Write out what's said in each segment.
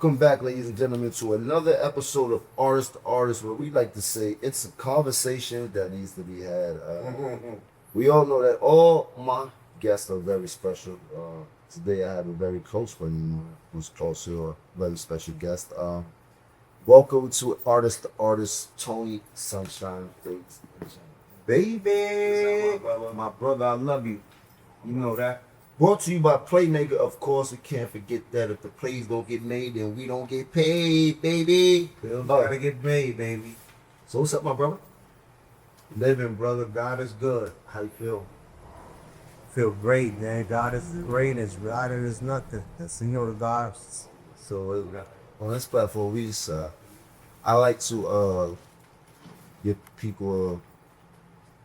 Welcome back, ladies and gentlemen, to another episode of Artist to Artist, where we like to say it's a conversation that needs to be had. We all know that all my guests are very special. Today I have a very close friend of mine who's also a very special guest. Welcome to Artist to Artist, Tony Sunshine Bates. Baby, my brother, I love you. You know that. Brought to you by Playmaker, of course. We can't forget that. If the plays don't get made, then we don't get paid, baby. Bills gotta get made, baby. So what's up, my brother? Living, brother. God is good. How you feel? Feel great, man. God is great. It's right as nothing. That's the God. So on this platform, we just I like to give people a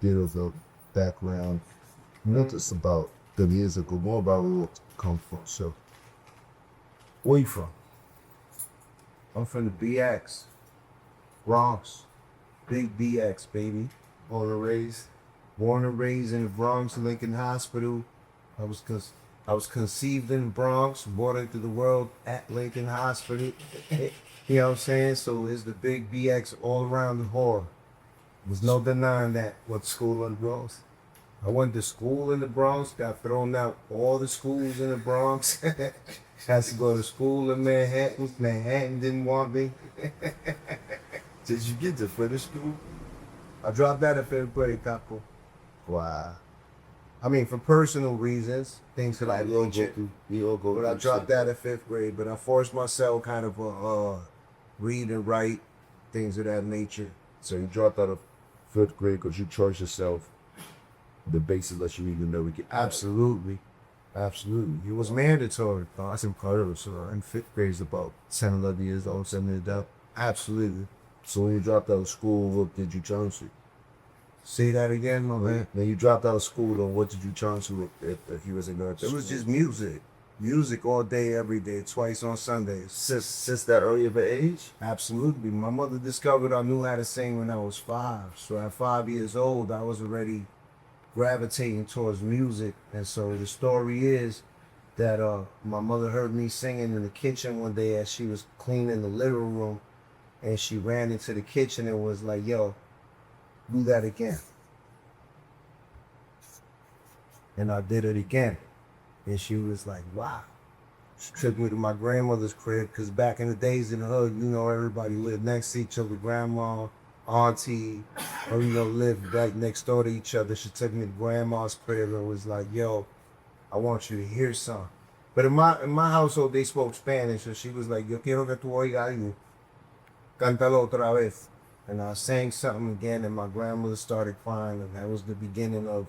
bit of a background, not just about the music, more about where it come from. So, where you from? I'm from the BX, Bronx, big BX, baby. Born and raised. Born and raised in the Bronx, Lincoln Hospital. I was conceived in the Bronx, brought into the world at Lincoln Hospital. You know what I'm saying? So it's the big BX all around the horror. There's no denying that. What school in the Bronx? I went to school in the Bronx, got thrown out all the schools in the Bronx. Had to go to school in Manhattan. Manhattan didn't want me. Did you get to finish school? I dropped out of fifth grade, capo. Wow. I mean, for personal reasons, things that I We all go legit. through. We all go But I through dropped shit. out of fifth grade. But I forced myself kind of read and write, things of that nature. So you dropped out of fifth grade because you charged yourself the basis that you even know we get. Absolutely. Absolutely. It was mandatory. I was in CARRILLO, so in fifth grade is about 10, 11 years old, 7 years old. Absolutely. So when you dropped out of school, what did you turn to? Say that again, my man. When you dropped out of school, then what did you turn to if you was in there? It was just music. Music all day, every day, twice on Sundays. Since that early of an age? Absolutely. My mother discovered I knew how to sing when I was 5. So at 5 years old, I was already gravitating towards music. And so the story is that my mother heard me singing in the kitchen one day as she was cleaning the living room. And she ran into the kitchen and was like, yo, do that again. And I did it again. And she was like, wow. She took me to my grandmother's crib, because back in the days in the hood, everybody lived next to each other, grandma, auntie, or, lived right next door to each other. She took me to grandma's crib and was like, yo, I want you to hear something. But in my household, they spoke Spanish, so she was like, yo quiero que tú oigas algo. Cántalo otra vez. And I sang something again, and my grandmother started crying, and that was the beginning of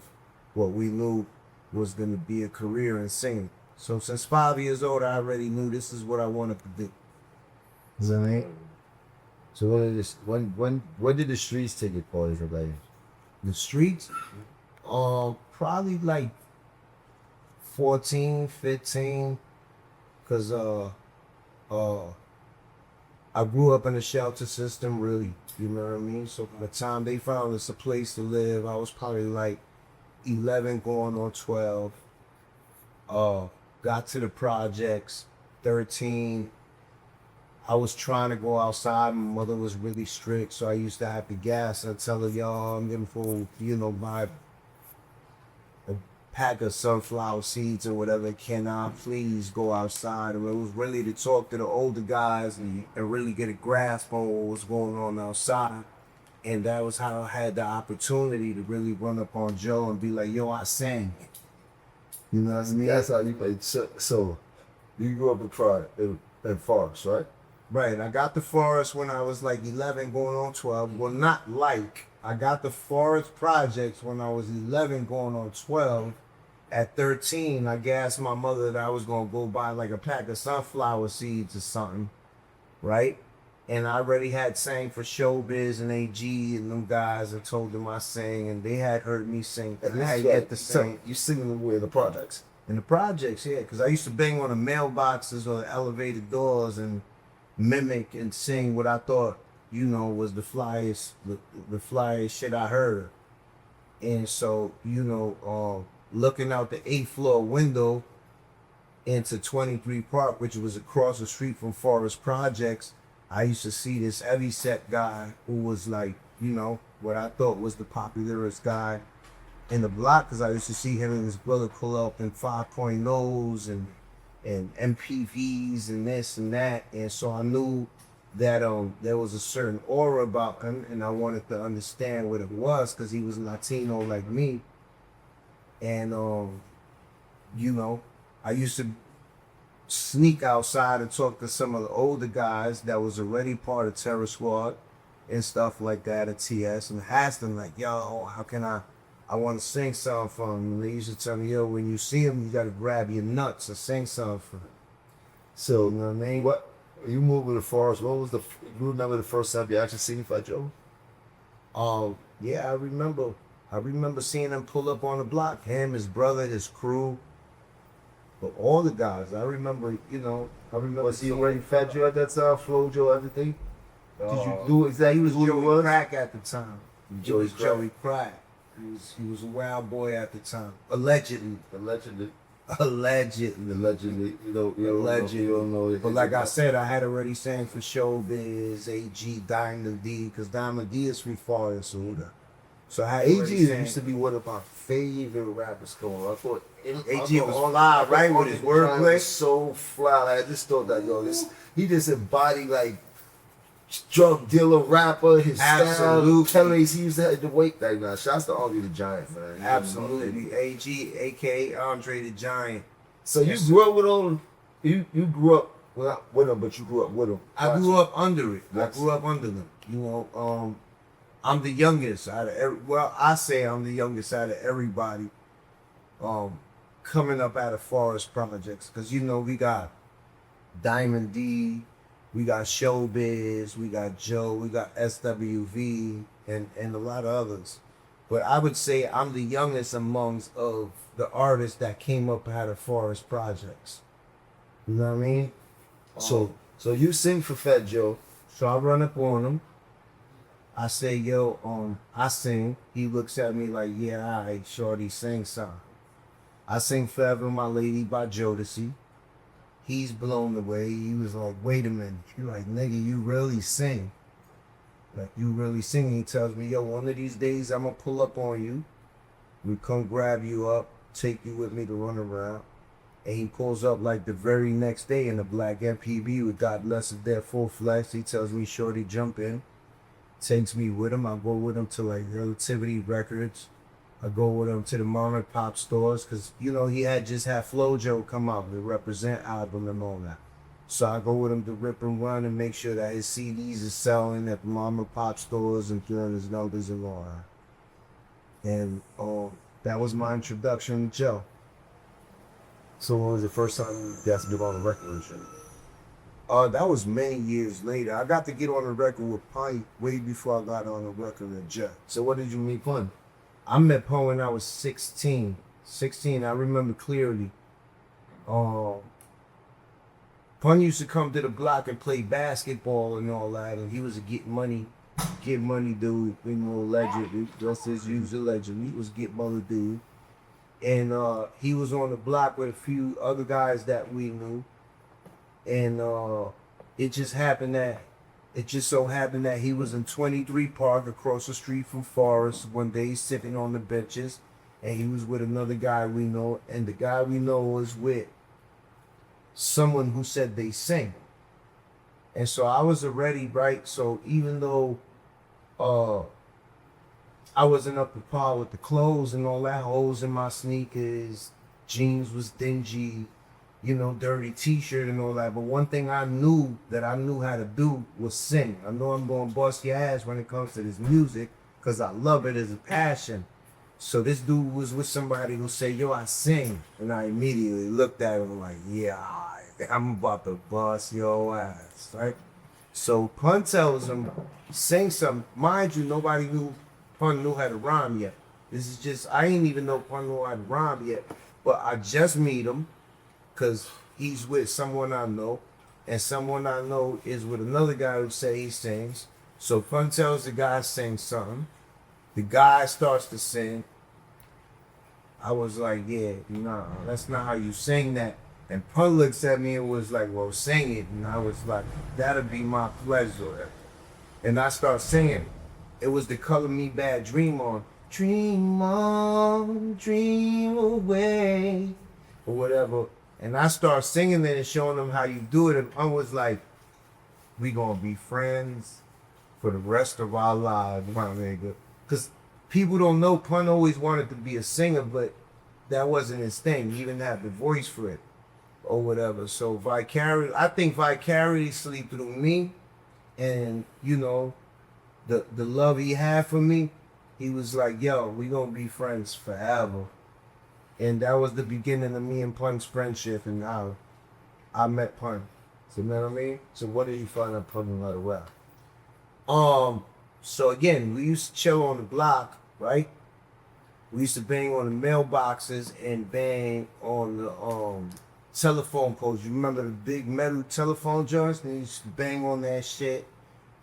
what we knew was going to be a career in singing. So since 5 years old, I already knew this is what I wanted to do. Is that right? So when did the streets take it for you, like? The streets, probably like 14, 15, because I grew up in a shelter system, really, you know what I mean? So by the time they found us a place to live, I was probably like 11 going on 12. Got to the projects, 13. I was trying to go outside. My mother was really strict, so I used to have to gas. I'd tell her, y'all, I'm getting full, buy a pack of sunflower seeds or whatever. Can I please go outside? And it was really to talk to the older guys and really get a grasp on what was going on outside. And that was how I had the opportunity to really run up on Joe and be like, yo, I sang. You know what I mean? That's how you played. So you grew up in Forest, right? Right. I got the Forest when I was like 11 going on 12. Well, not like. I got the Forest Projects when I was 11 going on 12. At 13, I gassed my mother that I was going to go buy like a pack of sunflower seeds or something. Right? And I already had sang for Showbiz and AG and them guys, and told them I sang, and they had heard me sing. And I had yet to sing. You singing with the projects? In the projects, yeah, because I used to bang on the mailboxes or the elevator doors and mimic and sing what I thought, was the flyest shit I heard. And so, looking out the 8th floor window, into 23 Park, which was across the street from Forest Projects, I used to see this heavyset guy who was like, you know, what I thought was the popularest guy in the block, because I used to see him and his brother pull up in 5.0s and MPVs and this and that. And so I knew that there was a certain aura about him, and I wanted to understand what it was, because he was Latino like me. And you know, I used to sneak outside and talk to some of the older guys that was already part of Terror Squad and stuff like that at TS, and asked them like, yo, how can I want to sing something for him. And they used to tell me, yo, when you see him, you got to grab your nuts and sing something for him. So, You know what I mean? what you moved to the forest? What was you remember the first time you actually seen Fat Joe? Yeah, I remember seeing him pull up on the block, him, his brother, his crew, but all the guys. I remember, you know, Was he already Fat Joe at that time? Flo Joe, everything? Did you Uh, do exactly he was who he Joey was? Crack at the time. He was Joey Crack. He was a wild boy at the time. Allegedly. Allegedly. Allegedly. Allegedly. Allegedly. You don't know it. But like I said, I had already sang for Showbiz, AG, Diamond D, because Diamond D is from Forest. So I had AG already used to sang. be one of my favorite rappers going. I thought AG was fly, right, with his wordplay. So fly. I just thought that he just embodied like drug dealer rapper. His Absolutely. style, telling he used to have the weight like now. Shouts to Andre the Giant, man. You know, Absolutely. AG, aka Andre the Giant. So you grew up with him. You grew up with him, but you grew up with him. I grew up under it. Yes. I grew up under them. You know, I'm the youngest out of I say I'm the youngest out of everybody coming up out of Forest Projects. Because, you know, we got Diamond D, we got Showbiz, we got Joe, we got SWV, and a lot of others. But I would say I'm the youngest amongst of the artists that came up out of Forest Projects. You know what I mean? So you sing for Fat Joe. So I run up on him. I say, yo, I sing. He looks at me like, yeah, all right, shorty, sing something. I sing Forever My Lady by Jodeci. He's blown away. He was like, wait a minute. He's like, nigga, you really sing. Like, you really sing. He tells me, yo, one of these days I'm going to pull up on you. We come grab you up, take you with me to run around. And he pulls up like the very next day in a black MPV with God Bless Is There full flex. He tells me, shorty, jump in. Takes me with him. I go with him to like Relativity Records. I go with him to the mom and pop stores because, you know, he had just had FloJo come out, the Represent album and all that. So I go with him to rip and run and make sure that his CDs is selling at the mom and pop stores and throwing his numbers and all that. And that was my introduction to Joe. So when was the first time you asked me about the record and shit? That was many years later. I got to get on the record with Pint way before I got on the record with Jet. So what did you meet Pun? I met Pun when I was 16. 16, I remember clearly. Pun used to come to the block and play basketball and all that, and he was a get money dude, you know, legend. That's his usual legend. He was get money dude. And he was on the block with a few other guys that we knew. And it just so happened that he was in 23 Park across the street from Forest one day sitting on the benches, and he was with another guy we know, and the guy we know was with someone who said they sing. And so I was already, right? So even though I wasn't up to par with the clothes and all that, holes in my sneakers, jeans was dingy, you know, dirty t-shirt and all that. But one thing I knew how to do was sing. I know I'm going to bust your ass when it comes to this music because I love it as a passion. So this dude was with somebody who said, yo, I sing. And I immediately looked at him like, yeah, I'm about to bust your ass, right? So Pun tells him, sing something. Mind you, nobody knew Pun knew how to rhyme yet. This is just, I ain't even know Pun knew how to rhyme yet. But I just meet him because he's with someone I know. And someone I know is with another guy who say he sings. So Pun tells the guy sing something. The guy starts to sing. I was like, yeah, nah, that's not how you sing that. And Pun looks at me and was like, well, sing it. And I was like, that'll be my pleasure. And I start singing. It was the Color Me Bad Dream On. Dream on, dream away, or whatever. And I start singing it and showing them how you do it. And Pun was like, we gonna be friends for the rest of our lives, my nigga. Because people don't know Pun always wanted to be a singer, but that wasn't his thing. He didn't have the voice for it or whatever. So I think vicariously through me and, you know, the love he had for me, he was like, yo, we gonna be friends forever. And that was the beginning of me and Pun's friendship and how I met Pun. So, you know what I mean? So what did you find out Pun knew how to rap? So again, we used to chill on the block, right? We used to bang on the mailboxes and bang on the telephone poles. You remember the big metal telephone joints? They used to bang on that shit,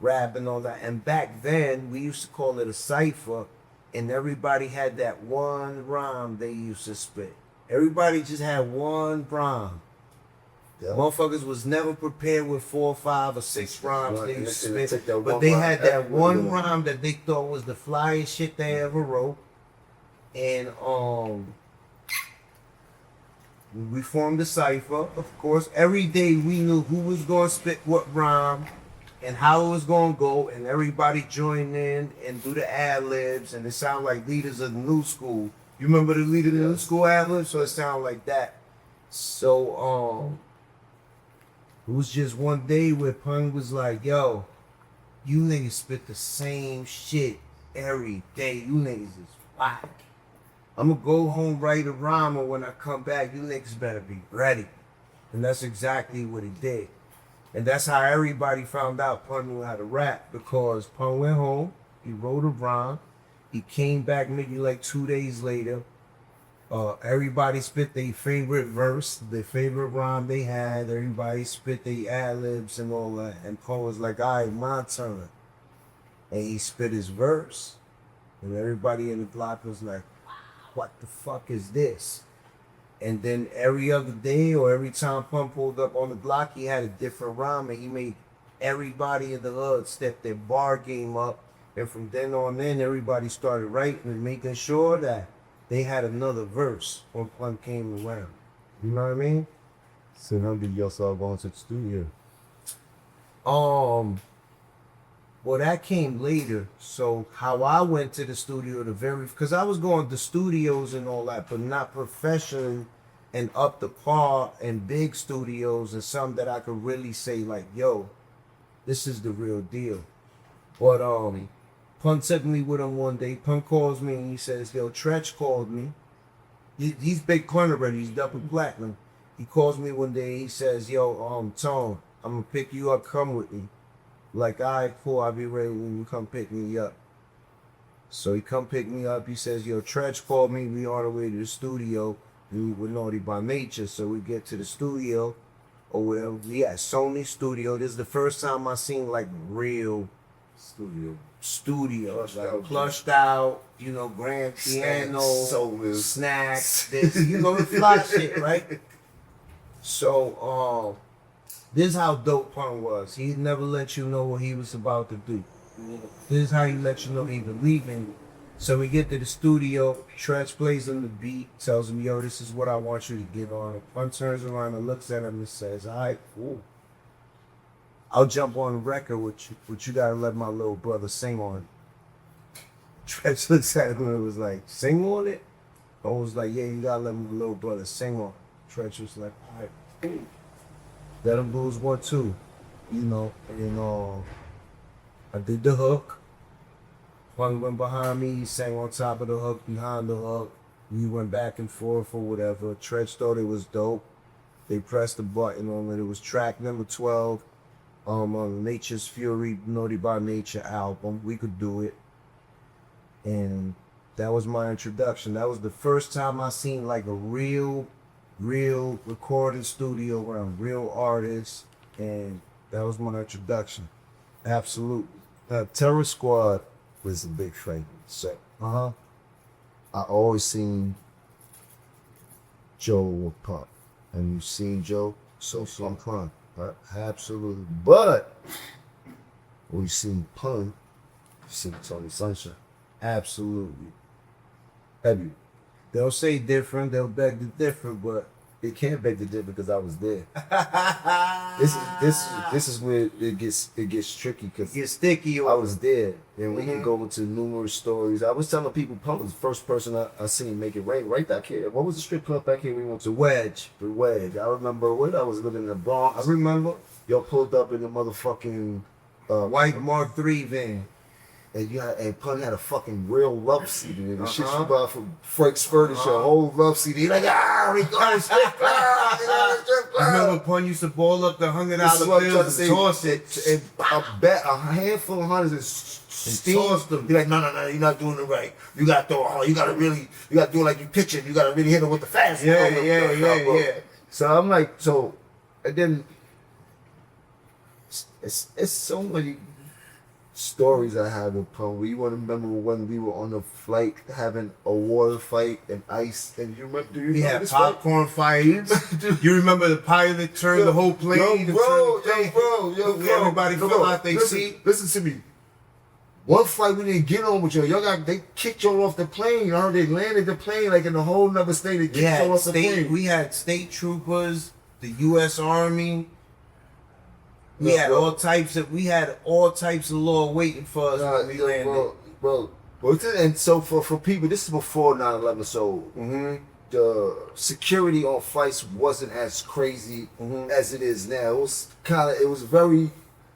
rap and all that. And back then, we used to call it a cipher, and everybody had that one rhyme they used to spit. Everybody just had one rhyme. Yeah. Motherfuckers was never prepared with 4, 5, or 6 rhymes they used to spit, but they had that one rhyme that they thought was the flyest shit they ever wrote. And we formed a cipher. Of course, every day we knew who was going to spit what rhyme and how it was going to go, and everybody joined in and do the ad-libs, and it sounded like leaders of the new school. You remember the leader of the new school ad-libs? So it sounded like that. So, it was just one day where Pun was like, yo, you niggas spit the same shit every day. You niggas is whack. I'm gonna go home, write a rhyme, and when I come back, you niggas better be ready. And that's exactly what he did. And that's how everybody found out Pun knew how to rap, because Pun went home, he wrote a rhyme, he came back maybe like 2 days later. Everybody spit their favorite verse, their favorite rhyme they had. Everybody spit their ad-libs and all that. And Pun was like, all right, my turn. And he spit his verse. And everybody in the block was like, what the fuck is this? And then every other day or every time Pun pulled up on the block, he had a different rhyme, and he made everybody in the hood step their bar game up. And from then on in, everybody started writing and making sure that they had another verse when Pun came around. You know what I mean? So how did y'all start going to the studio? Well, that came later. So how I went to the studio, because I was going to studios and all that, but not professional and up to par and big studios and some that I could really say like, yo, this is the real deal. But Pun took me with him one day. Pun calls me and he says, yo, Tretch called me. He's big Pun already. He's double platinum. He calls me one day. He says, yo, Tone, I'm going to pick you up. Come with me. Like, all right, cool. I'll be ready when you come pick me up. So he come pick me up. He says, yo, Tretch called me. We on the way to the studio. We were naughty by nature. So we get to the studio or whatever. We at Sony studio. This is the first time I seen like real studio, like plushed out, you know, grand piano, snacks, this, you know, the fly shit, right? So, this is how dope Pun was. He never let you know what he was about to do. This is how he let you know he believed in you. So we get to the studio, Tretch plays on the beat, tells him, yo, this is what I want you to get on. Pun turns around and looks at him and says, all right, cool. I'll jump on the record with you, but you gotta let my little brother sing on it. Tretch looks at him and was like, sing on it? I was like, yeah, you gotta let my little brother sing on it. Tretch was like, all right, cool. Let him lose 1, 2, you know, and I did the hook. Pun went behind me, he sang on top of the hook, behind the hook. We went back and forth or whatever. Tretch thought it was dope. They pressed the button on it. It was track number 12. On Nature's Fury, Naughty by Nature album. We could do it. And that was my introduction. That was the first time I seen like a real recording studio around real artists. And that was my introduction. Absolutely. Terror Squad was a big favorite set. I always seen Joe with Pun. and you've seen Joe, so I'm Pun. Right? Absolutely. But when you seen Pun, you seen Tony Sunshine. Absolutely. Have you? They'll say different, they'll beg the different, but It can't beg the difference because I was there. This is where it gets tricky because get sticky. I was there, and we can go into numerous stories. I was telling people, Pun was the first person I seen make it rain right back here. What was the strip club back here we went to? The Wedge. The Wedge. I remember when I was living in the Bronx. I remember. Y'all pulled up in the motherfucking White Mark III van. and Pun had a fucking real love seat in it. The shit you bought from Frank's Furniture, a whole love seat. He like, we go to strip club, we go to strip club. I remember Pun used to ball up the $100 This is what I'm trying to bills say. and toss it. And a handful of hundreds and steam. toss them. Be like, no, you're not doing it right. You got to throw. You got to do it like you pitching. You got to really hit it with the fast. Yeah. So I'm like, and then it's so many stories I have with Pun. You want to remember when we were on the flight having a water fight and ice, and you remember? Do you We remember had this popcorn fights. You remember the pilot turned the whole plane? Yo, Everybody fell out they seat. Listen to me. One flight we didn't get on with they kicked y'all off the plane. I heard they landed the plane like in a whole nother state. They kicked y'all off the plane. We had state troopers, the U.S. Army. We had all types of law waiting for us when we landed. Bro. And so for people, this is before 9/11. So the security on flights wasn't as crazy as it is now. It was very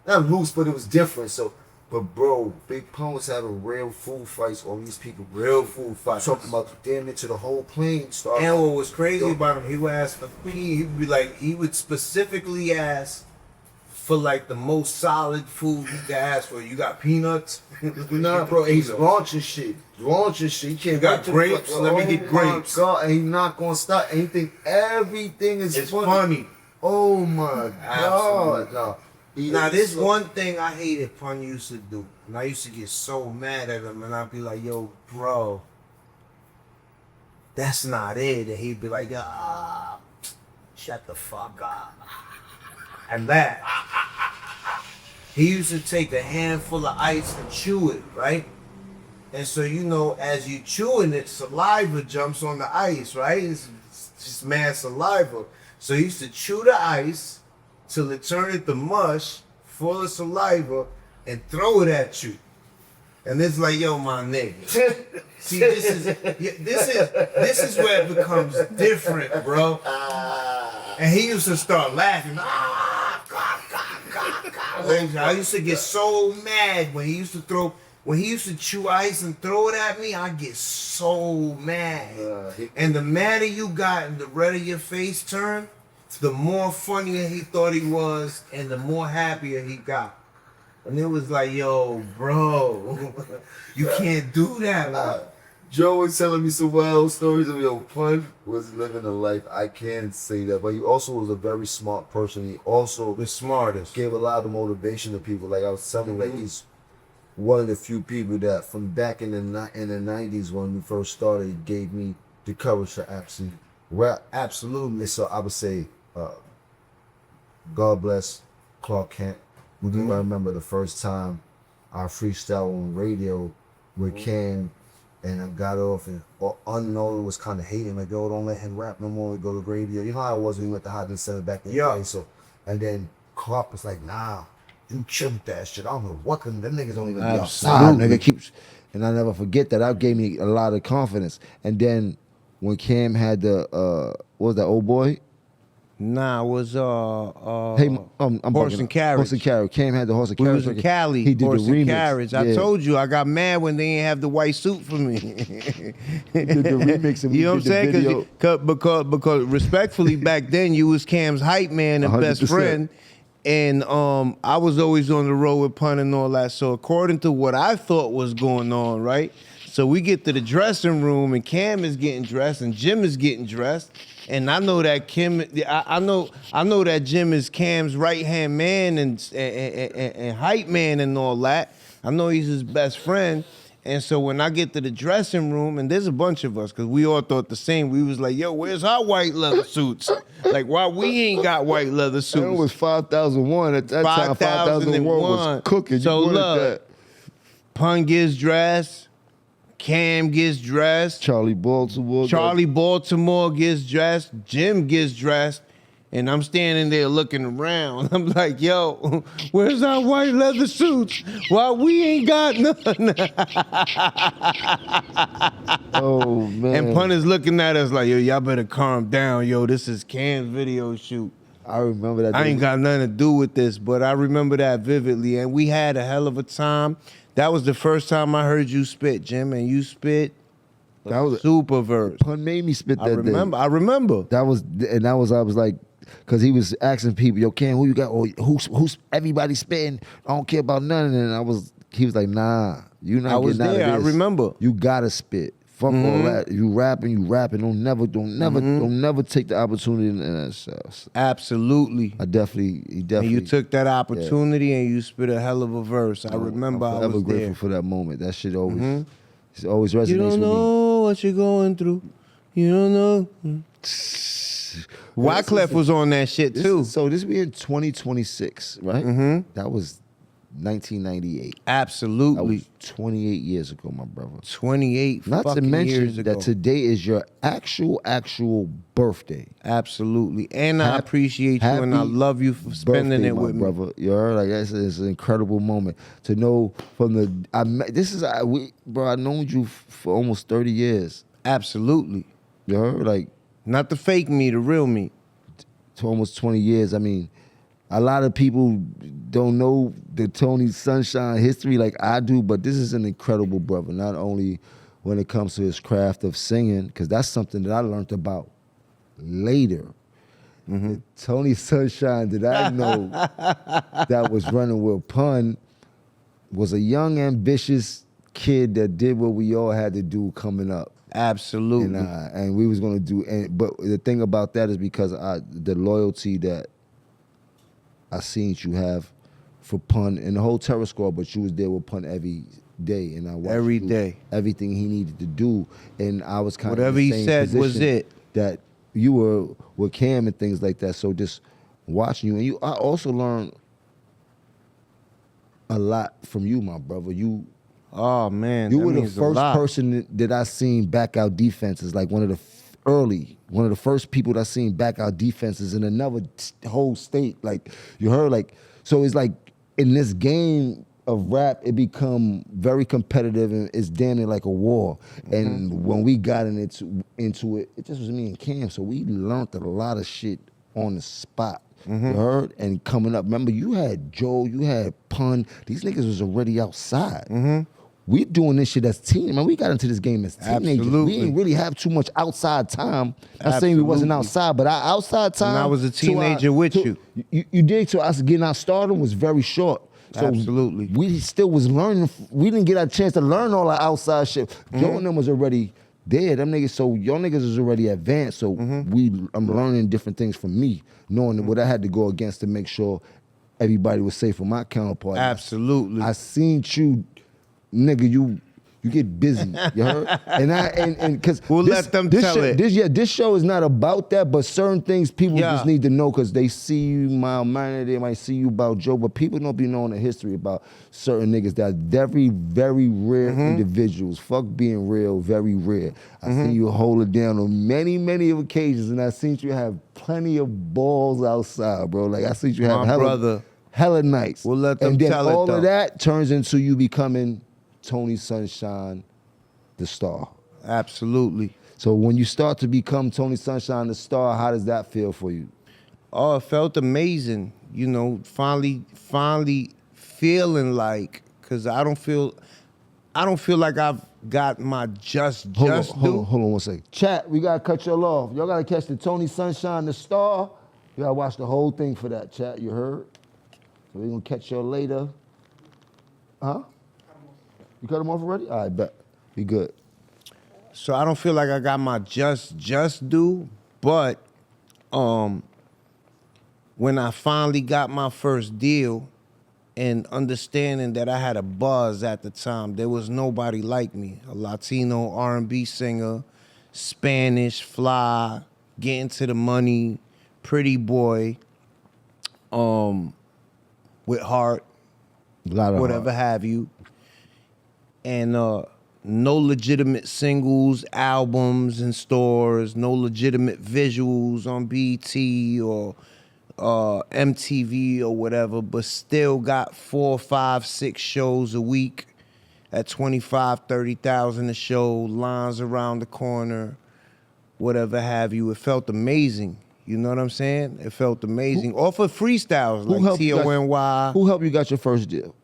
not loose, but it was different. So. But bro, Big Pun was having real food fights on these people. Real food fights. Talking about damn it to the whole plane. And what was crazy about him, he would ask for he'd be like, he would specifically ask for like the most solid food you could ask for. You got peanuts? Nah, bro, he's launching shit. He can't. You got grapes? Let me get grapes. God, and he's not gonna stop. Everything is funny. Oh my God. No. Now, this one thing I hated Pun used to do, and I used to get so mad at him, and I'd be like, yo, bro, that's not it. And he'd be like, shut the fuck up. And that. He used to take a handful of ice and chew it, right? And so, as you chewing it, saliva jumps on the ice, right? It's just mad saliva. So he used to chew the ice till it turned into mush, full of saliva, and throw it at you. And it's like, yo, my nigga. See, this is where it becomes different, bro. And he used to start laughing. I used to get so mad when he used to chew ice and throw it at me. I get so mad. And the madder you got and the redder your face turned, the more funnier he thought he was, and the more happier he got. And it was like, yo, bro, you can't do that. Joe was telling me some wild stories of Pun was living a life. I can't say that, but he also was a very smart person. He also The smartest. gave a lot of motivation to people. Like I was telling, like he's one of the few people that from back in the 90s when we first started gave me the courage to actually rap. Absolutely. So I would say, God bless Clark Kent. I remember the first time I freestyle on radio with Cam, and I got off, and Unknown was kind of hating, like, yo, don't let him rap no more, we go to radio. You know how it was when we went to Hot Center back in the day. So, and then Clark was like, nah, you chill with that shit. I don't know what, them niggas don't even be outside. Nigga and I never forget that. That gave me a lot of confidence. And then when Cam had the, what was that, Old Boy? Nah, it was I'm Horse and Carriage. Horse and Carriage. Cam had the Horse and Carriage. We was in Cali. He did Horse the remix. and Carriage. I told you I got mad when they didn't have the white suit for me. He did the remix and you know what I'm saying? Video. Because respectfully, back then you was Cam's hype man and 100%. best friend, and I was always on the road with Pun and all that. So according to what I thought was going on, right? So we get to the dressing room and Cam is getting dressed and Jim is getting dressed. And I know that I know that Jim is Cam's right-hand man and hype man and all that. I know he's his best friend. And so when I get to the dressing room, and there's a bunch of us, because we all thought the same. We was like, yo, where's our white leather suits? Like, why we ain't got white leather And suits? it was 5001 at that time. 5001 was cooking. So You wanted look, that. Pun gets dressed. Cam gets dressed. Charlie Baltimore. Gets dressed. Jim gets dressed. And I'm standing there looking around. I'm like, yo, where's our white leather suits? Why we ain't got none? Oh, man. And Pun is looking at us like, yo, y'all better calm down. Yo, this is Cam's video shoot. I remember that. I ain't got nothing to do with this, but I remember that vividly. And we had a hell of a time. That was the first time I heard you spit, Jim, and you spit That was super verse. Pun made me spit that I remember. That was I was like, because he was asking people, yo, Cam, who you got? Or who's everybody spitting? I don't care about none. And he was like, nah, you not I was getting out there. I of this. remember. You gotta spit. Fuck all that. You rapping. Don't never take the opportunity in that stuff. Absolutely. He definitely. And you took that opportunity and you spit a hell of a verse. I remember I I'm forever was grateful there. for that moment. That shit always, it always resonates You don't with me. know what you're going through. You don't know. Wyclef was on that shit too. So this be in 2026, right? That was 1998. That Absolutely. was 28 years ago, my brother. 28 Not to fucking mention years ago. that today is your actual birthday. Absolutely. And I appreciate you and I happy love you for spending Birthday, it with my me. brother. You heard? Like it's an incredible moment to know from the. I've known you for almost 30 years. Absolutely. You heard? Like Not the fake me, the real me. to almost 20 years. I mean, a lot of people don't know the Tony Sunshine history like I do, but this is an incredible brother. Not only when it comes to his craft of singing, because that's something that I learned about later. The Tony Sunshine that I know that was running with Pun was a young, ambitious kid that did what we all had to do coming up. Absolutely. And we was gonna do, but the thing about that is because the loyalty that I seen you have for Pun and the whole Terror Squad, but you was there with Pun every day, and I watched Every you, day. everything he needed to do, and I was kind Whatever of in he the same said was position it. that you were with Cam and things like that. So just watching you, and I also learned a lot from you, my brother. You Oh man, you that were the means a first lot. person that I seen back out defenses, like one of the first people that I seen back out defenses in another whole state. Like you heard, like so it's like in this game of rap, it become very competitive and it's damn near like a war. And when we got into it, it just was me and Cam, so we learned a lot of shit on the spot. You heard? And coming up, remember you had Joe, you had Pun. These niggas was already outside. We doing this shit as teen, man. We got into this game as teenagers. Absolutely. We didn't really have too much outside time. I'm saying we wasn't Absolutely. outside, but our outside time. I was a teenager with you. You did, so us getting our stardom was very short. So Absolutely. we still was learning. We didn't get a chance to learn all our outside shit. Joe and them was already there. Them niggas, so your niggas was already advanced. So I'm learning different things from me, knowing what I had to go against to make sure everybody was safe for my counterpart. Absolutely. I seen you, nigga, you get busy, you heard? And because We'll let them tell it. This show is not about that, but certain things people Yeah. just need to know because they see you mild mannered, they might see you about Joe, but people don't be knowing the history about certain niggas that are very, very rare individuals. Fuck being real, very rare. I seen you hold it down on many, many occasions, and I seen you have plenty of balls outside, bro. Like I seen you have My brother. hella nights. We'll let them and then tell it, all though. of that turns into you becoming Tony Sunshine, the star. Absolutely. So when you start to become Tony Sunshine, the star, how does that feel for you? Oh, it felt amazing. You know, finally feeling like, cause I don't feel like I've got my just Hold due. on one second. Chat, we gotta cut y'all off. Y'all gotta catch the Tony Sunshine, the star. You gotta watch the whole thing for that, chat. You heard? So we're gonna catch y'all later. Huh? You cut them off already? All right, bet. Be good. So I don't feel like I got my just due, but when I finally got my first deal, and understanding that I had a buzz at the time. There was nobody like me. A Latino R&B singer, Spanish, fly, getting to the money, pretty boy, with heart, A lot of whatever heart. have you. And no legitimate singles, albums in stores, no legitimate visuals on BT or MTV or whatever, but still got 4, 5, 6 shows a week at 25, 30,000 a show, lines around the corner, whatever have you. It felt amazing. You know what I'm saying? It felt amazing. Off of freestyles like TONY. Who helped you got your first deal?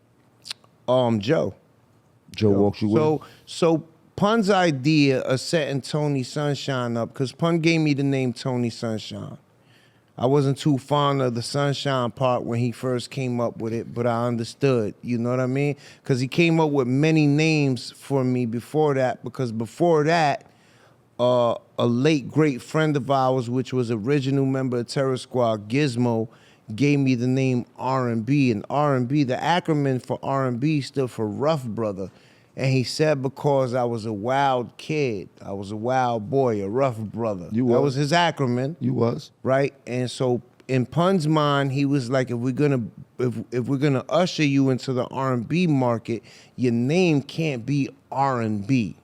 Joe. Joe walked you with. So Pun's idea of setting Tony Sunshine up, because Pun gave me the name Tony Sunshine. I wasn't too fond of the Sunshine part when he first came up with it, but I understood, you know what I mean? Because he came up with many names for me before that, because before that, a late great friend of ours, which was original member of Terror Squad, Gizmo, gave me the name R&B. And R&B, the acronym for R&B stood for Rough Brother. And he said because I was a wild kid, I was a wild boy, a rough brother. That was his acronym. You was. Right? And so in Pun's mind, he was like, if we're gonna usher you into the R&B market, your name can't be R&B.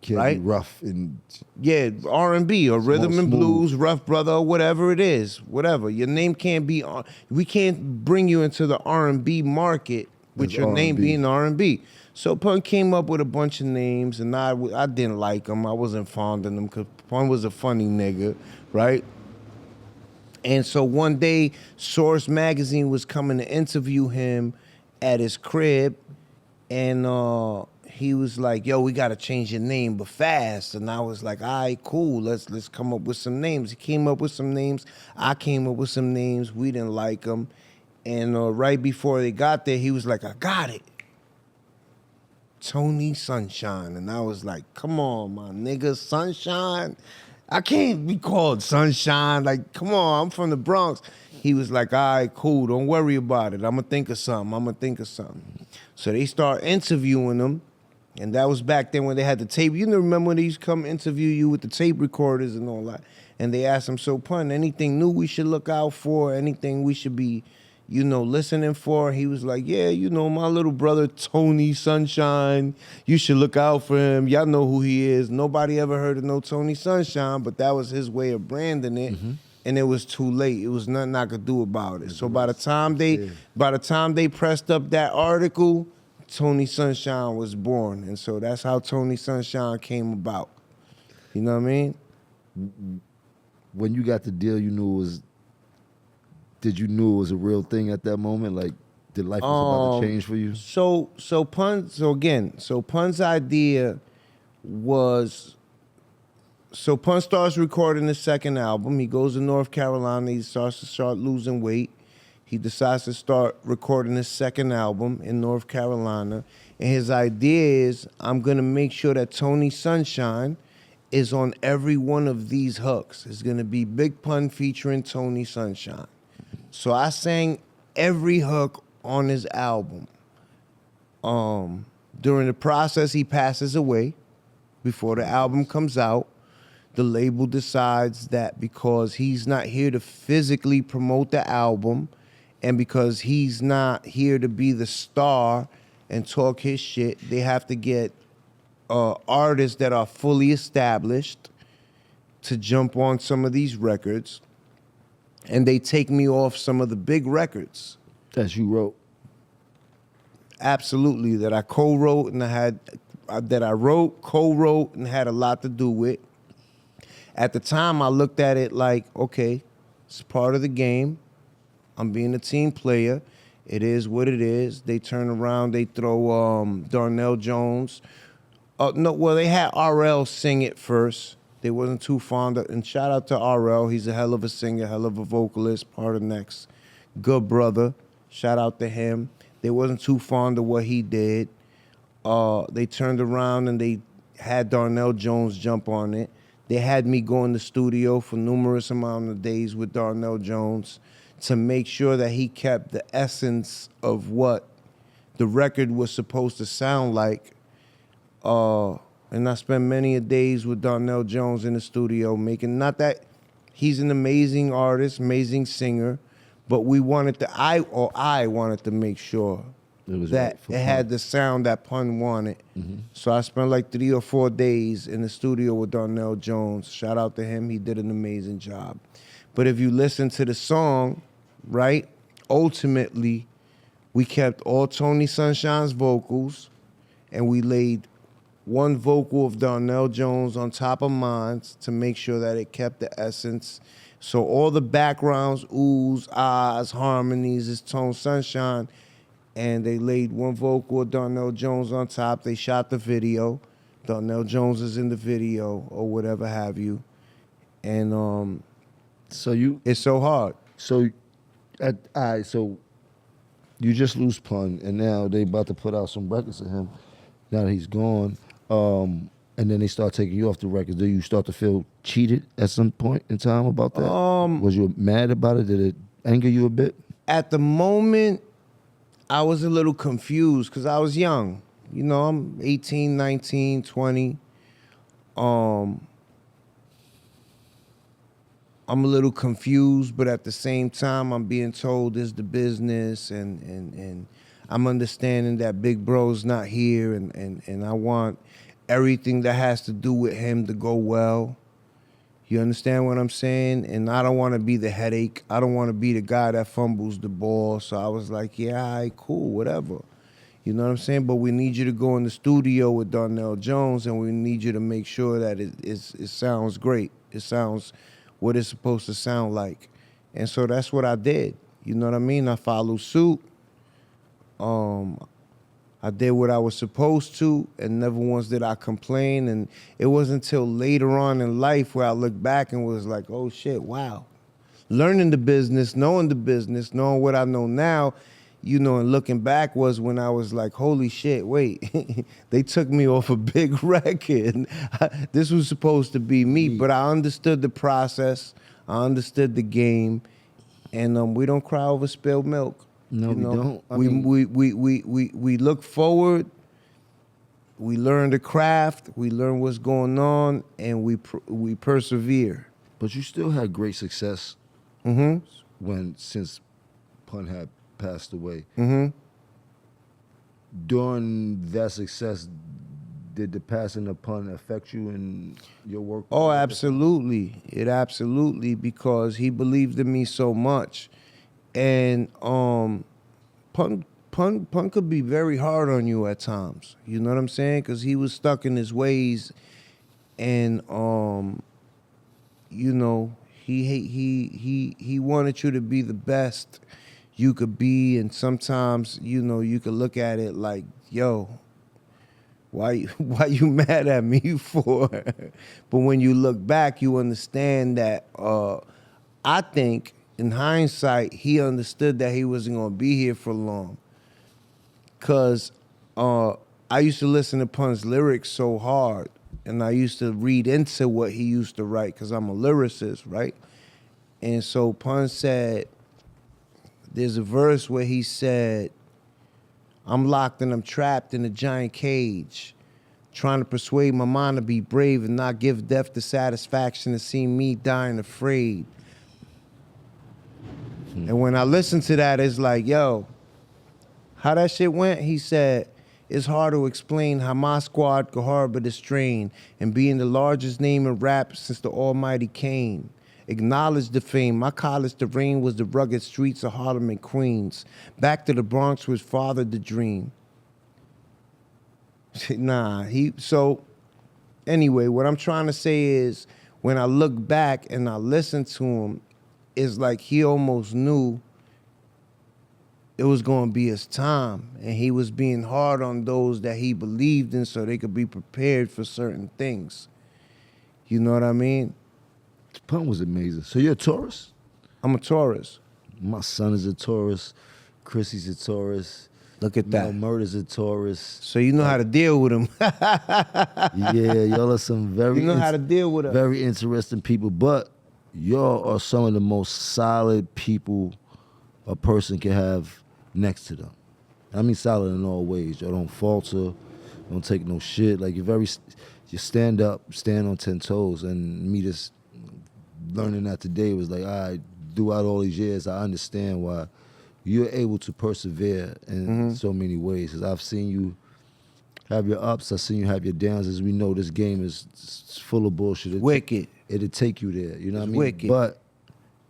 Can't right? be rough and R&B or rhythm and smooth. blues, rough brother, or whatever it is, whatever. Your name can't be. We can't bring you into the R&B market with As your name R&B. being R&B. So Pun came up with a bunch of names, and I didn't like them. I wasn't fond of them because Pun was a funny nigga, right? And so one day, Source Magazine was coming to interview him at his crib, and he was like, "Yo, we gotta change your name, but fast." And I was like, "All right, cool. Let's come up with some names." He came up with some names. I came up with some names. We didn't like them, and right before they got there, he was like, "I got it, Tony Sunshine." And I was like, "Come on, my nigga, Sunshine. I can't be called Sunshine. Like, come on, I'm from the Bronx." He was like, "All right, cool. Don't worry about it. I'm gonna think of something. So they start interviewing him. And that was back then when they had the tape. You know, remember when they used to come interview you with the tape recorders and all that? And they asked him, "So, Pun, anything new we should look out for? Anything we should be, listening for?" He was like, "Yeah, my little brother, Tony Sunshine. You should look out for him. Y'all know who he is. Nobody ever heard of no Tony Sunshine," but that was his way of branding it. Mm-hmm. And it was too late. It was nothing I could do about it. So by the time they pressed up that article, Tony Sunshine was born. And so that's how Tony Sunshine came about. You know what I mean? When you got the deal, did you know it was a real thing at that moment? Like, did life was about to change for you? So Pun's idea was, so Pun starts recording his second album. He goes to North Carolina. He starts to start losing weight. He decides to start recording his second album in North Carolina. And his idea is, I'm going to make sure that Tony Sunshine is on every one of these hooks. It's going to be Big Pun featuring Tony Sunshine. So I sang every hook on his album. During the process, he passes away. Before the album comes out, the label decides that because he's not here to physically promote the album, and because he's not here to be the star and talk his shit, they have to get artists that are fully established to jump on some of these records. And they take me off some of the big records. That you wrote. Absolutely, that I co-wrote and co-wrote and had a lot to do with. At the time, I looked at it like, okay, it's part of the game. I'm being a team player. It is what it is. They turn around, they throw Darnell Jones. They had RL sing it first. They wasn't too fond of, and shout out to RL. He's a hell of a singer, hell of a vocalist, part of Next. Good brother. Shout out to him. They wasn't too fond of what he did. They turned around and they had Darnell Jones jump on it. They had me go in the studio for numerous amount of days with Darnell Jones to make sure that he kept the essence of what the record was supposed to sound like. And I spent many a days with Darnell Jones in the studio making, not that he's an amazing artist, amazing singer, but I wanted to make sure It was that right for it had the sound that Pun wanted. So I spent like 3 or 4 days in the studio with Darnell Jones. Shout out to him, he did an amazing job. But if you listen to the song, right, ultimately, we kept all Tony Sunshine's vocals, and we laid one vocal of Darnell Jones on top of mine to make sure that it kept the essence. So all the backgrounds, oohs, ahs, harmonies is Tone Sunshine, and they laid one vocal of Darnell Jones on top. They shot the video. Darnell Jones is in the video or whatever have you. And it's so hard. So you just lose Pun, and now they about to put out some records of him. Now that he's gone, and then they start taking you off the records. Do you start to feel cheated at some point in time about that? Was you mad about it? Did it anger you a bit? At the moment, I was a little confused because I was young. You know, I'm 18, 19, 20. I'm a little confused, but at the same time, I'm being told this is the business, and I'm understanding that Big Bro's not here, and I want everything that has to do with him to go well. You understand what I'm saying? And I don't want to be the headache. I don't want to be the guy that fumbles the ball. So I was like, yeah, all right, cool, whatever. You know what I'm saying? But we need you to go in the studio with Darnell Jones, and we need you to make sure that it sounds great. It sounds what it's supposed to sound like. And so that's what I did. You know what I mean? I followed suit. I did what I was supposed to, and never once did I complain. And it wasn't until later on in life where I looked back and was like, oh shit, wow. Learning the business, knowing what I know now, you know, and looking back was when I was like, holy shit, wait, they took me off a big record. This was supposed to be me, but I understood the process. I understood the game, and we don't cry over spilled milk. No, you know? we don't. We look forward. We learn the craft. We learn what's going on, and we persevere. But you still had great success since Pun had passed away. During that success, did the passing of Pun affect you in your work? Oh, absolutely. It absolutely, because he believed in me so much. And Pun could be very hard on you at times. You know what I'm saying? Because he was stuck in his ways, and you know, he wanted you to be the best you could be, and sometimes, you know, you could look at it like, yo, why you mad at me for? But when you look back, you understand that I think in hindsight, he understood that he wasn't gonna be here for long. Cause I used to listen to Pun's lyrics so hard, and I used to read into what he used to write, cause I'm a lyricist, right? And so Pun said, there's a verse where he said, I'm locked and I'm trapped in a giant cage, trying to persuade my mind to be brave and not give death the satisfaction to see me dying afraid. And when I listened to that, it's like, yo, how that shit went? He said, it's hard to explain how my squad could harbor the strain and being the largest name in rap since the almighty Kane. Acknowledge the fame. My college terrain was the rugged streets of Harlem and Queens. Back to the Bronx was father the dream. So anyway, what I'm trying to say is, when I look back and I listen to him, it's like he almost knew it was going to be his time, and he was being hard on those that he believed in so they could be prepared for certain things. You know what I mean? Pun was amazing. So you're a Taurus? I'm a Taurus. My son is a Taurus. Chrissy's a Taurus. Look at that. Murder's a Taurus. So you know how to deal with him. Yeah, y'all are some very you know how to deal with him. Very interesting people, but y'all are some of the most solid people a person can have next to them. I mean solid in all ways. Y'all don't falter, don't take no shit. Like you stand up, stand on 10 toes. And me just learning that today was like, all right, throughout all these years, I understand why you're able to persevere in so many ways. Because I've seen you have your ups, I've seen you have your downs. As we know, this game is full of bullshit. Wicked. It'll take you there, you know what I mean? Wicked. But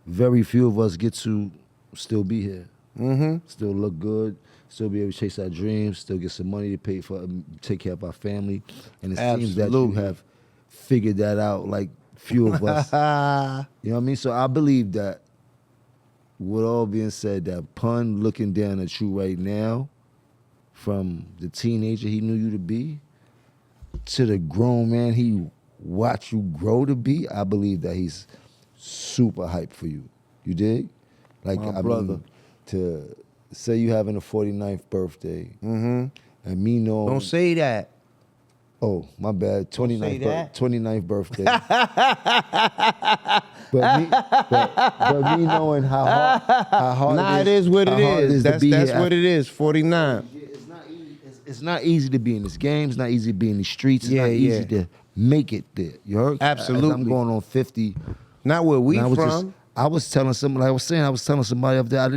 very few of us get to still be here. Still look good, still be able to chase our dreams, still get some money to pay for, take care of our family. And it seems that you have figured that out like few of us. You know what I mean? So I believe that, with all being said, that Pun looking down at you right now, from the teenager he knew you to be to the grown man he watched you grow to be, I believe that he's super hyped for you. You dig? Like, My I brother. mean, to say you having a 49th birthday, and me knowing... Don't say that. Oh, my bad. 29th birthday. but me knowing how hard Nah, it it is what how it hard is. to That's be that's here what it is. 49. It's not easy. It's not easy to be in this game. It's not easy to be in the streets. It's Yeah, not easy yeah. to make it there. You heard? Absolutely. As I'm going on 50. Not where we and from. I was telling somebody. I was telling somebody up there.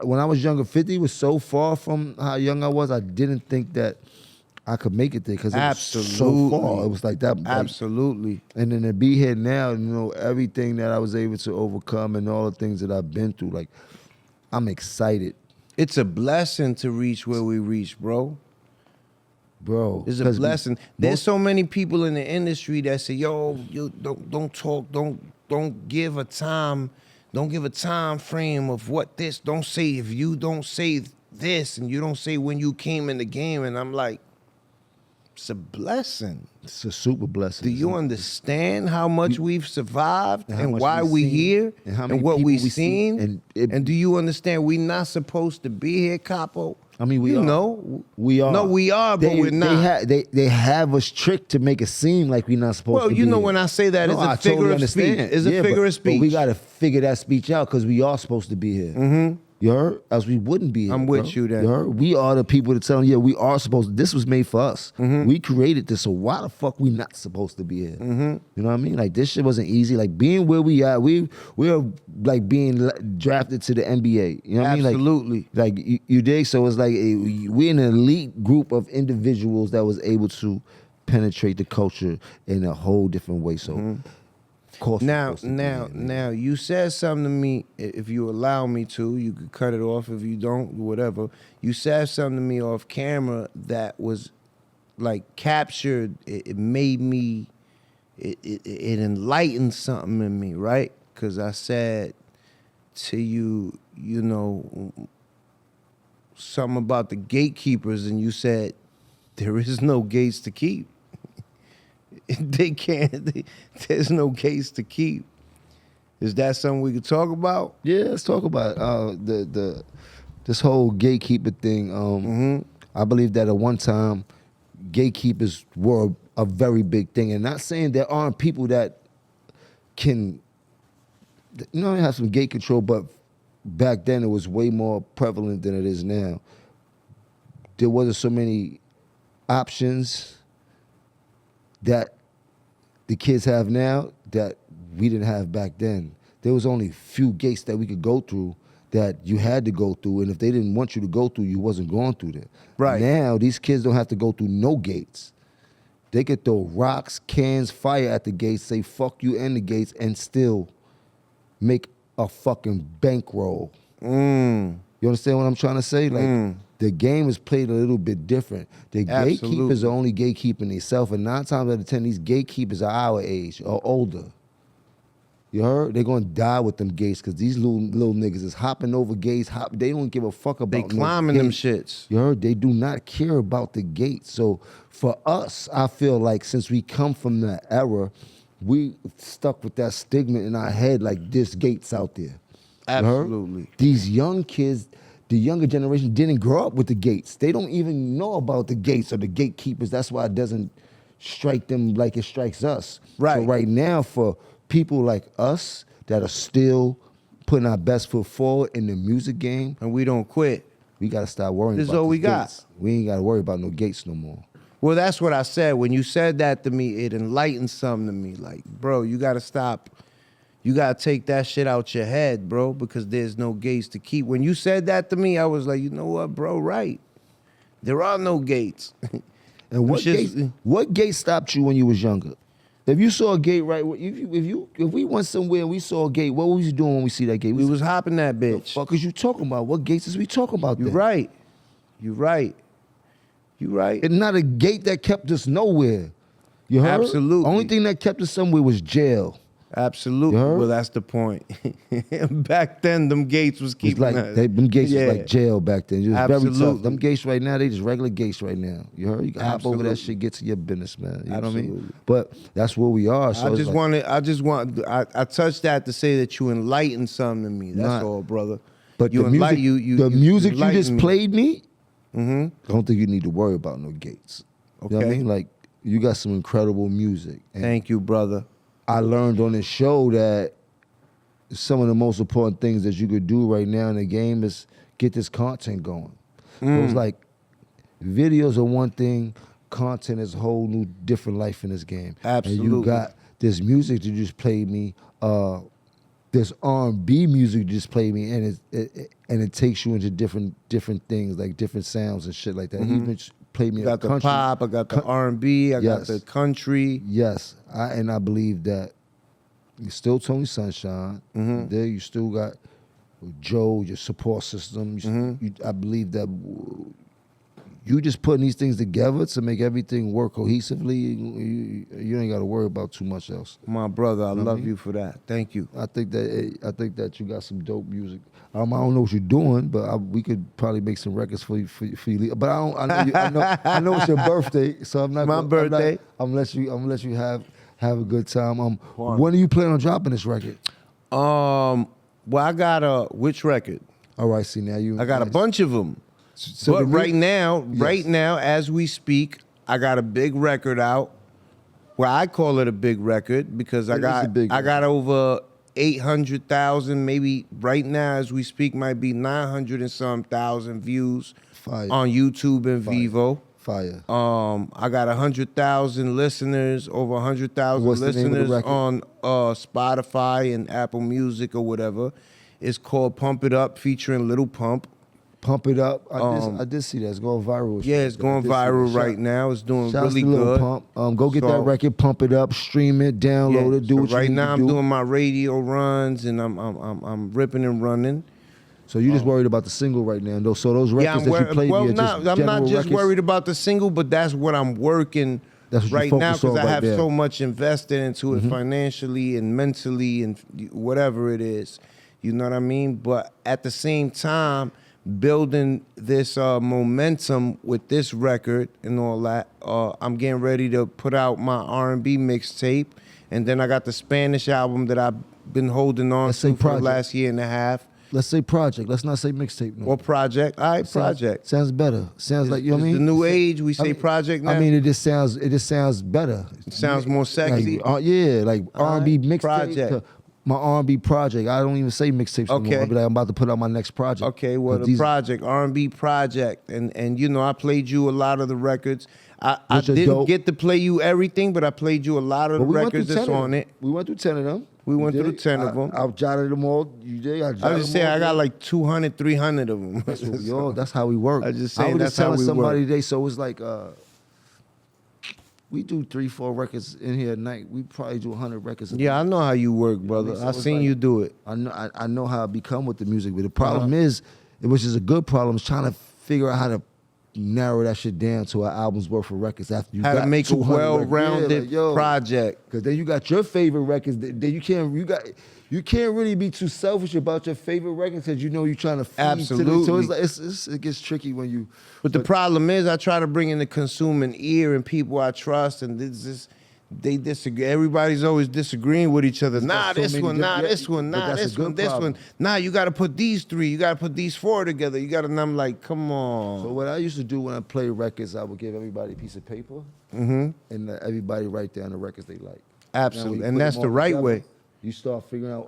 When I was younger, 50 was so far from how young I was. I didn't think that I could make it there because it was so far. It was like that. Absolutely. And then to be here now, you know, everything that I was able to overcome and all the things that I've been through, like, I'm excited, It's a blessing to reach where we reach, bro. bro. It's a blessing. There's so many people in the industry that say, "Yo, you don't talk, don't give a time frame of what this. Don't say if you don't say this and you don't say when you came in the game." And I'm like, it's a blessing. It's a super blessing. Do you understand how much we've survived and how and much why we've we seen, here and how many what people we've we see, seen? and And do you understand we not supposed to be here, Capo? I mean, we you are. know, We are. No, we are, but we're not. They have us tricked to make it seem like we're not supposed Well, to be you know, here. when I say that, No, it's a I figure totally of speech. understand. It's a figure of speech. But we got to figure that speech out because we are supposed to be here. You heard? Else we wouldn't be here. I'm with you then. You heard? We are the people that tell them, yeah, we are supposed to. This was made for us. We created this, so why the fuck we not supposed to be here? You know what I mean? Like, this shit wasn't easy. Like, being where we are, we're like being drafted to the NBA. You know what I mean? Absolutely. Like you dig? So it's like we're an elite group of individuals that was able to penetrate the culture in a whole different way. So, of course, we're supposed to be here, man. Now, you said something to me. If you allow me to, you could cut it off. If you don't, whatever. You said something to me off camera that was like captured. It made me. It enlightened something in me, right? Because I said to you, you know, something about the gatekeepers, and you said there is no gates to keep. They can't. There's no gates to keep. Is that something we could talk about? Yeah, let's talk about this whole gatekeeper thing. I believe that at one time, gatekeepers were a very big thing, and not saying there aren't people that can, you know, have some gate control, but back then it was way more prevalent than it is now. There wasn't so many options that the kids have now that we didn't have back then. There was only few gates that we could go through that you had to go through, and if they didn't want you to go through, you wasn't going through there. Right. Now, these kids don't have to go through no gates. They could throw rocks, cans, fire at the gates, say fuck you and the gates, and still make a fucking bankroll. You understand what I'm trying to say? Like, the game is played a little bit different. The gatekeepers are only gatekeeping themselves, and 9 times out of 10, these gatekeepers are our age or older. You heard? They're gonna die with them gates because these little niggas is hopping over gates. They don't give a fuck about They no climbing them gate. shits. You heard? They do not care about the gates. So for us, I feel like since we come from that era, we stuck with that stigma in our head like this gate's out there. You heard? Absolutely. These young kids, the younger generation didn't grow up with the gates. They don't even know about the gates or the gatekeepers. That's why it doesn't strike them like it strikes us. Right. So right now, for people like us that are still putting our best foot forward in the music game, And we don't quit. We gotta stop worrying This is about all we these got. gates. We ain't gotta worry about no gates no more. Well, that's what I said. When you said that to me, it enlightened something to me. Like, bro, you got to stop. You got to take that shit out your head, bro, because there's no gates to keep. When you said that to me, I was like, you know what, bro, right. There are no gates. And what gate stopped you when you was younger? If you saw a gate, right? If we went somewhere and we saw a gate, what was you doing when we see that gate? We was hopping that bitch. The fuck is you talking about? What gates is we talking about? You then? right. You right. You right. It's not a gate that kept us nowhere. You heard? Absolutely. Only thing that kept us somewhere was jail. Absolutely. You heard? Well, that's the point. Back then, them gates was It's keeping like us. them gates Yeah. was like jail back then. It was very Absolutely. tough. Them gates right now, they just regular gates right now. You heard? You can hop over that Absolutely. shit, get to your business, man. You know what I mean? Absolutely. But that's where we are. So I touched that to say that you enlightened something to me. That's all, brother. But you the music, the music you enlightened just me. played me, I don't think you need to worry about no gates. You know what I Okay. mean? Like, you got some incredible music. And Thank you, brother. I learned on this show that some of the most important things that you could do right now in the game is get this content going. So it's like videos are one thing, content is a whole new different life in this game. Absolutely. And you got this music that just played me, this R&B music just played me, and it takes you into different things, like different sounds and shit like that. He even played me I got the country. pop, I got the R&B, I got Yes. the country. Yes, I believe that you still Tony Sunshine. There you still got Joe, your support system. I believe that you just putting these things together to make everything work cohesively. You ain't got to worry about too much else. My brother, I what I love mean? you for that. Thank you. I think that you got some dope music. I don't know what you're doing, but we could probably make some records for you. But I know it's your birthday, so I'm not. My birthday. I'm gonna let you have a good time. When are you planning on dropping this record? Well, I got which record? All right, see now you. I got a bunch of them. So but the right now, Yes. as we speak, I got a big record out. Well, I call it a big record because It is a big I got record. over 800,000, maybe right now as we speak, might be 900 and some thousand views Fire. on YouTube and Fire. Vivo. Fire. I got 100,000 listeners, over 100,000 What's the name of the listeners record? on Spotify and Apple Music or whatever. It's called Pump It Up, featuring Little Pump. Pump it up. I did see that. It's going viral. Yeah, it's going viral right now. It's doing Shouts really to Lil good. Pump. Go get that So- record. Pump it up. Stream it. Download it. Do so what you right need now to I'm do. doing my radio runs and I'm ripping and running. So you just worried about the single right now. So those records that you played well, me are just I'm not general just records? worried about the single, but that's what I'm working That's what you right now focus on because I right have there. so much invested into it financially and mentally and whatever it is. You know what I mean? But at the same time, building this momentum with this record and all that, I'm getting ready to put out my R&B mixtape, and then I got the Spanish album that I've been holding on Let's to say for the project. last year and a half. Let's say project. Let's not say mixtape. No. Or project. All right, project. Sounds better. Sounds like, you know what I It's mean? the new age. We say project now. I mean, it just sounds better. It sounds more sexy. Like, yeah, like R&B mixtape. project. My R&B project. I don't even say mixtapes anymore. Okay. I'll be like, I'm about to put out my next project. Okay, well, 'Cause the these- project, R&B project, and you know, I played you a lot of the records. I Which are didn't dope. get to play you everything, but I played you a lot of the But we went through records 10 that's of on them. it. We went through 10 of them. We went You through did. 10 of them. I've jotted them all. You did. I was just saying, I got like 200, 300 of them. That's how we work. I just saying was that's how telling we somebody work. today, so it's like we do 3-4 records in here a night. We probably do 100 records a Yeah, I know how you work, brother. So I it's seen like- you do it. I know how I become with the music, but the problem is, which is a good problem, is trying to figure out how to narrow that shit down to an album's worth of records after you How got to make a 200 records. well-rounded Yeah, like, yo, project. Because then you got your favorite records. Then you can't really be too selfish about your favorite records because you know you're trying to feed to the, so Absolutely. it's like it gets tricky when you. But the problem is, I try to bring in the consuming ear and people I trust, and they disagree. Everybody's always disagreeing with each other. Nah, got so this many one, nah, different- this one, but nah, that's a this good one, this problem. one. Nah, you got to put these 3. You got to put these 4 together. You got to, and I'm like, come on. So what I used to do when I play records, I would give everybody a piece of paper, and let everybody write down the records they like. Now, when Absolutely. you And put that's them the all right together, way. You start figuring out,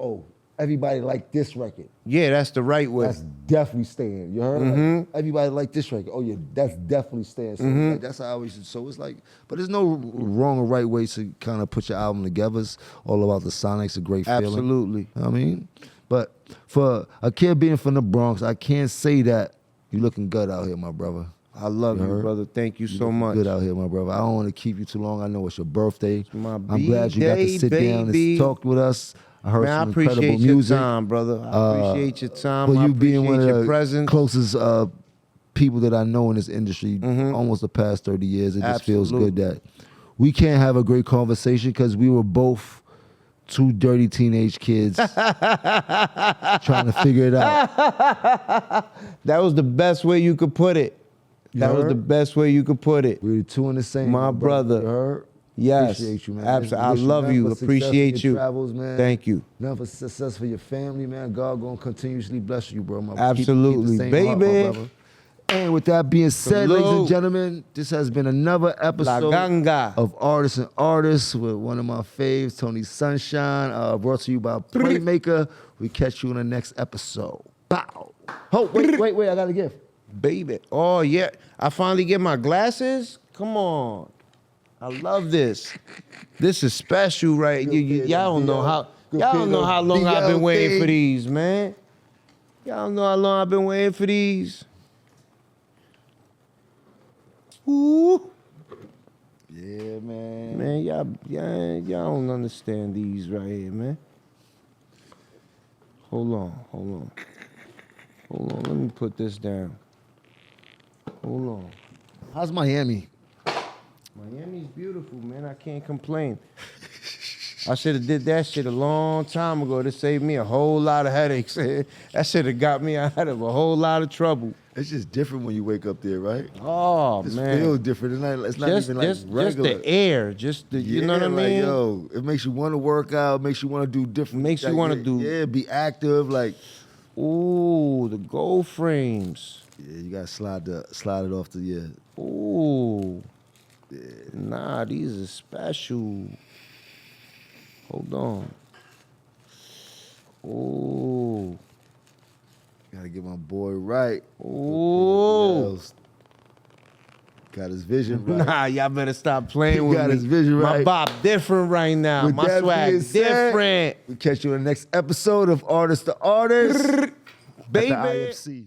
everybody like this record. Yeah, that's the right way. That's definitely staying. You heard? Like, everybody like this record. Oh yeah, that's definitely staying. So like, that's how I always. So it's like, but there's no wrong or right way to kind of put your album together. It's all about the sonics, a great feeling. Absolutely. You know what I mean, but for a kid being from the Bronx, I can't say that you looking good out here, my brother. I love you, brother. Thank you so much. Good out here, my brother. I don't want to keep you too long. I know it's your birthday. my I'm glad you got to sit down baby. and talk with us. I heard Man, I some incredible appreciate your music. time, brother. I appreciate your time. For I you being appreciate one of your the presence. closest people that I know in this industry, almost the past 30 years, it just feels good that we can't have a great conversation because we were both two dirty teenage kids trying to figure it out. That was the best way you could put it. That was the best way you could put it. We were two in the same. My brother. You heard? Yes. Appreciate you, man. Absolutely. I Wish love nothing you. but success Appreciate for your you. Travels, man. Thank you. Nothing but success for your family, man. God gonna continuously bless you, bro. Absolutely, keep the same heart, my baby. brother. And with that being said, ladies and Salute. gentlemen, this has been another La episode Ganga. of Artists and Artists with one of my faves, Tony Sunshine, brought to you by Playmaker. We catch you in the next episode. Bow. Oh, wait, I got a gift. Baby. Oh, yeah. I finally get my glasses? Come on. I love this. This is special, right? Y'all don't know how long I've been waiting for these, man. Y'all know how long I've been waiting for these. Ooh. Yeah, man. Man, y'all don't understand these right here, man. Hold on. Let me put this down. Hold on. How's Miami? Miami's beautiful, man. I can't complain. I should have did that shit a long time ago. To save me a whole lot of headaches. That should have got me out of a whole lot of trouble. It's just different when you wake up there, right? Oh, It man. feels different. It's not even like regular. Just the air. Just the, you know what I like, mean? yo, it makes you want to work out. Makes you want to do different. Makes you like, wanna do- Yeah, be active. Like, Ooh, the gold frames. yeah, you gotta slide it off the Ooh. Nah, these are special. Hold on. Ooh. Gotta get my boy right. Ooh. Got his vision right. Nah, y'all better stop playing He with got me. his vision My right. bop different right now. With My that swag being said, different. We catch you in the next episode of Artist to Artist. Baby. At the IFC.